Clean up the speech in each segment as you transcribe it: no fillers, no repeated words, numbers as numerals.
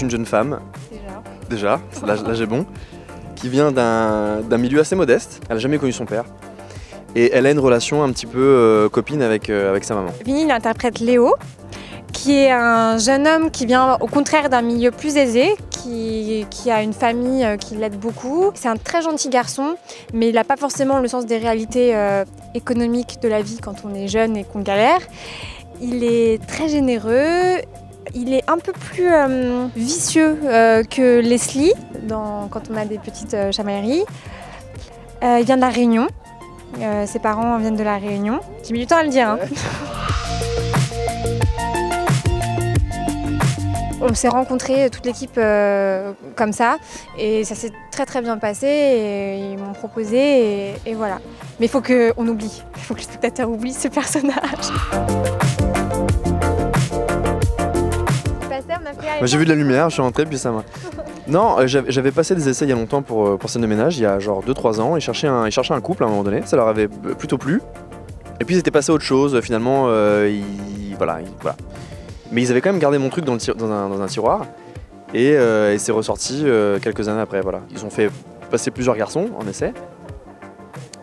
une jeune femme, déjà là j'ai bon, qui vient d'un milieu assez modeste, elle n'a jamais connu son père. Et elle a une relation un petit peu copine avec sa maman. Vinny, il interprète Léo, qui est un jeune homme qui vient au contraire d'un milieu plus aisé, qui a une famille qui l'aide beaucoup. C'est un très gentil garçon, mais il n'a pas forcément le sens des réalités économiques de la vie quand on est jeune et qu'on galère. Il est très généreux, il est un peu plus vicieux que Leslie quand on a des petites chamailleries. Il vient de La Réunion. Ses parents viennent de La Réunion. J'ai mis du temps à le dire. Hein. On s'est rencontrés, toute l'équipe comme ça, et ça s'est très bien passé, et ils m'ont proposé, et voilà. Mais il faut qu'on oublie, il faut que le spectateur oublie ce personnage. J'ai vu de la lumière, je suis rentré, puis ça m'a... Non, j'avais passé des essais il y a longtemps pour scène de ménage, il y a genre 2-3 ans. Ils cherchaient un couple à un moment donné, ça leur avait plutôt plu. Et puis ils étaient passés à autre chose, finalement, voilà. Mais ils avaient quand même gardé mon truc dans un tiroir. Et c'est ressorti quelques années après, voilà. Ils ont fait passer plusieurs garçons en essai.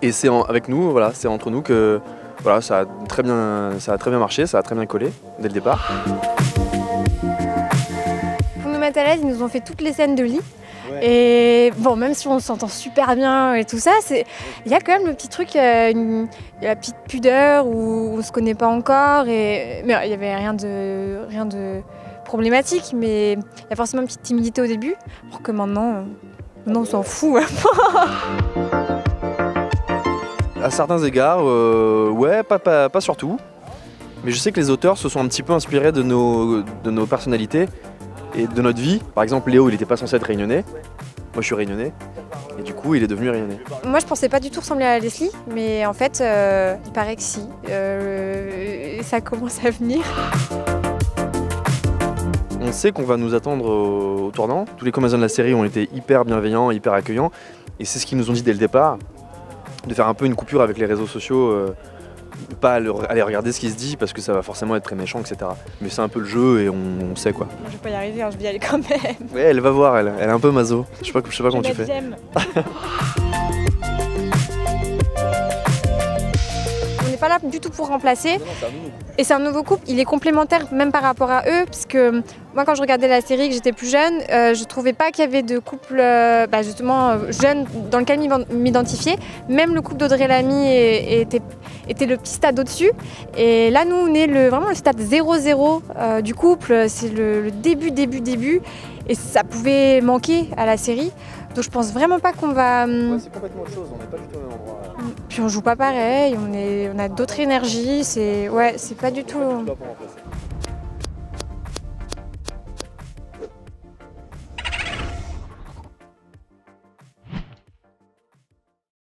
Et c'est avec nous, voilà, c'est entre nous que voilà, ça a très bien marché, ça a très bien collé dès le départ. Pour nous mettre à l'aise, ils nous ont fait toutes les scènes de lit. Ouais. Et bon, même si on s'entend super bien et tout ça, il y a quand même le petit truc, la petite pudeur où on se connaît pas encore. Mais il n'y avait rien de problématique, mais il y a forcément une petite timidité au début, alors que maintenant on s'en fout. À certains égards, ouais, pas sur tout. Mais je sais que les auteurs se sont un petit peu inspirés de nos personnalités et de notre vie. Par exemple, Léo, il n'était pas censé être réunionnais. Moi, je suis réunionnais. Et du coup, il est devenu réunionnais. Moi, je pensais pas du tout ressembler à Leslie, mais en fait, il paraît que si. Ça commence à venir. On sait qu'on va nous attendre au tournant. Tous les comédiens de la série ont été hyper bienveillants, hyper accueillants. Et c'est ce qu'ils nous ont dit dès le départ, de faire un peu une coupure avec les réseaux sociaux. Pas aller regarder ce qui se dit parce que ça va forcément être très méchant, etc. Mais c'est un peu le jeu et on sait quoi. Je vais pas y arriver, hein, je vais y aller quand même. Ouais, elle va voir, elle est un peu maso. Je sais pas comment tu fais. On n'est pas là du tout pour remplacer. Et c'est un nouveau couple, il est complémentaire même par rapport à eux, parce que moi quand je regardais la série, que j'étais plus jeune, je trouvais pas qu'il y avait de couple justement jeune dans lequel m'identifier. Même le couple d'Audrey Lamy était le petit stade au-dessus. Et là nous on est vraiment le stade 0-0 du couple, c'est le début. Et ça pouvait manquer à la série. Donc je pense vraiment pas qu'on va... Ouais, c'est complètement autre chose, on n'est pas du tout au même endroit. Puis on joue pas pareil, on a d'autres énergies, c'est pas du tout...